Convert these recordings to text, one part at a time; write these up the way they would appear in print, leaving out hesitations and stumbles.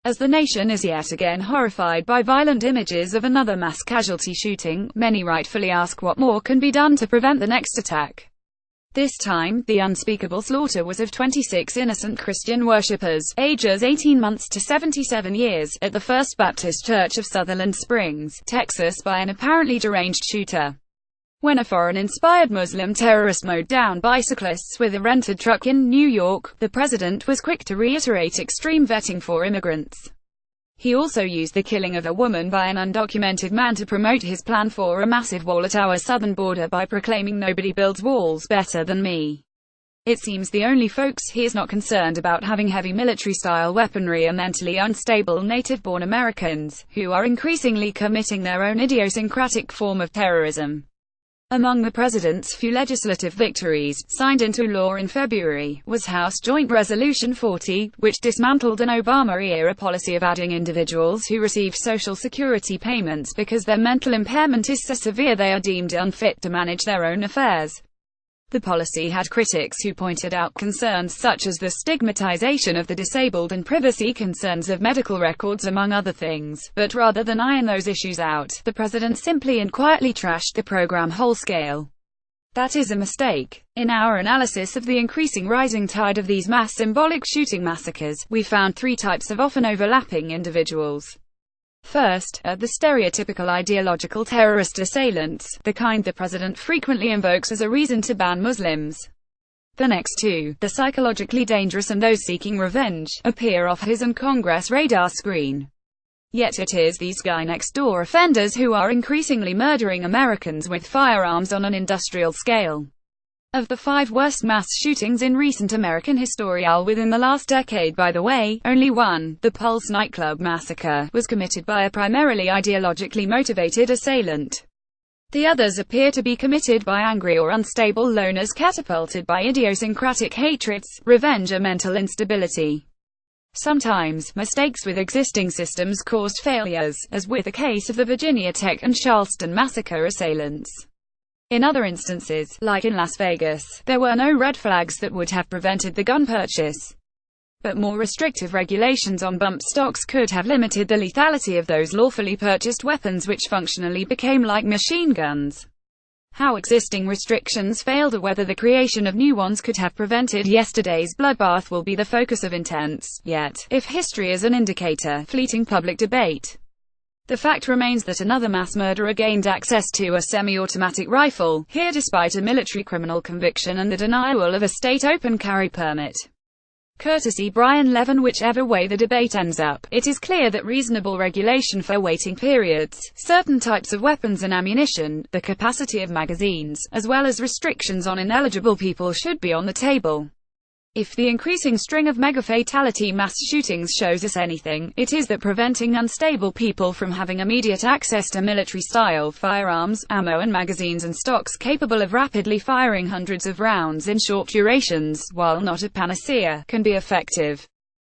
As the nation is yet again horrified by violent images of another mass casualty shooting, many rightfully ask what more can be done to prevent the next attack. This time, the unspeakable slaughter was of 26 innocent Christian worshippers, ages 18 months to 77 years, at the First Baptist Church of Sutherland Springs, Texas by an apparently deranged shooter. When a foreign-inspired Muslim terrorist mowed down bicyclists with a rented truck in New York, the president was quick to reiterate extreme vetting for immigrants. He also used the killing of a woman by an undocumented man to promote his plan for a massive wall at our southern border by proclaiming "nobody builds walls better than me." It seems the only folks he is not concerned about having heavy military-style weaponry are mentally unstable native-born Americans, who are increasingly committing their own idiosyncratic form of terrorism. Among the president's few legislative victories, signed into law in February, was House Joint Resolution 40, which dismantled an Obama-era policy of adding individuals who receive Social Security payments because their mental impairment is so severe they are deemed unfit to manage their own affairs. The policy had critics who pointed out concerns such as the stigmatization of the disabled and privacy concerns of medical records among other things, but rather than iron those issues out, the president simply and quietly trashed the program wholesale. That is a mistake. In our analysis of the increasing rising tide of these mass symbolic shooting massacres, we found three types of often overlapping individuals. First, the stereotypical ideological terrorist assailants, the kind the president frequently invokes as a reason to ban Muslims. The next two, the psychologically dangerous and those seeking revenge, appear off his and Congress radar screen. Yet it is these guy-next-door offenders who are increasingly murdering Americans with firearms on an industrial scale. Of the 5 worst mass shootings in recent American history within the last decade, by the way, only one, the Pulse nightclub massacre, was committed by a primarily ideologically motivated assailant. The others appear to be committed by angry or unstable loners catapulted by idiosyncratic hatreds, revenge or mental instability. Sometimes, mistakes with existing systems caused failures, as with the case of the Virginia Tech and Charleston massacre assailants. In other instances, like in Las Vegas, there were no red flags that would have prevented the gun purchase. But more restrictive regulations on bump stocks could have limited the lethality of those lawfully purchased weapons which functionally became like machine guns. How existing restrictions failed or whether the creation of new ones could have prevented yesterday's bloodbath will be the focus of intense, yet, if history is an indicator, fleeting public debate. The fact remains that another mass murderer gained access to a semi-automatic rifle, here despite a military criminal conviction and the denial of a state open carry permit. Courtesy Brian Levin. Whichever way the debate ends up, it is clear that reasonable regulation for waiting periods, certain types of weapons and ammunition, the capacity of magazines, as well as restrictions on ineligible people should be on the table. If the increasing string of mega-fatality mass shootings shows us anything, it is that preventing unstable people from having immediate access to military-style firearms, ammo and magazines and stocks capable of rapidly firing hundreds of rounds in short durations, while not a panacea, can be effective.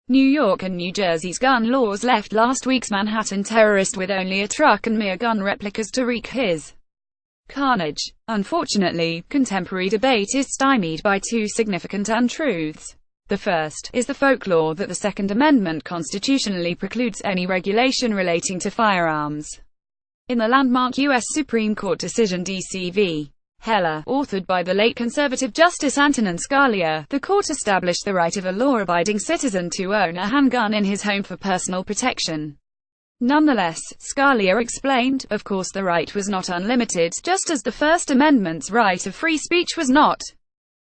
New York and New Jersey's gun laws left last week's Manhattan terrorist with only a truck and mere gun replicas to wreak his carnage. Unfortunately, contemporary debate is stymied by two significant untruths. The first is the folklore that the Second Amendment constitutionally precludes any regulation relating to firearms. In the landmark U.S. Supreme Court decision D.C. v. Heller, authored by the late conservative Justice Antonin Scalia, the court established the right of a law-abiding citizen to own a handgun in his home for personal protection. Nonetheless, Scalia explained, of course the right was not unlimited, just as the First Amendment's right of free speech was not.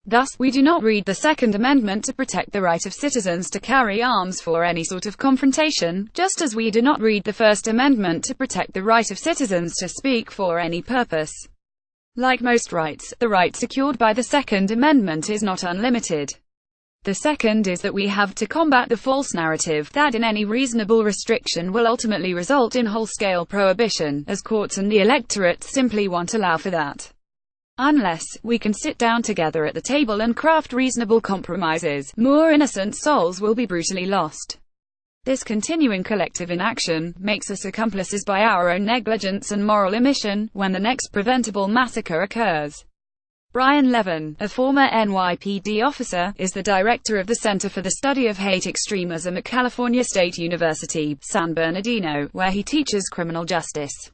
Thus, we do not read the Second Amendment to protect the right of citizens to carry arms for any sort of confrontation, just as we do not read the First Amendment to protect the right of citizens to speak for any purpose. Like most rights, the right secured by the Second Amendment is not unlimited. The second is that we have to combat the false narrative that in any reasonable restriction will ultimately result in whole-scale prohibition, as courts and the electorate simply won't allow for that. Unless we can sit down together at the table and craft reasonable compromises, more innocent souls will be brutally lost. This continuing collective inaction makes us accomplices by our own negligence and moral omission when the next preventable massacre occurs. Brian Levin, a former NYPD officer, is the director of the Center for the Study of Hate Extremism at California State University, San Bernardino, where he teaches criminal justice.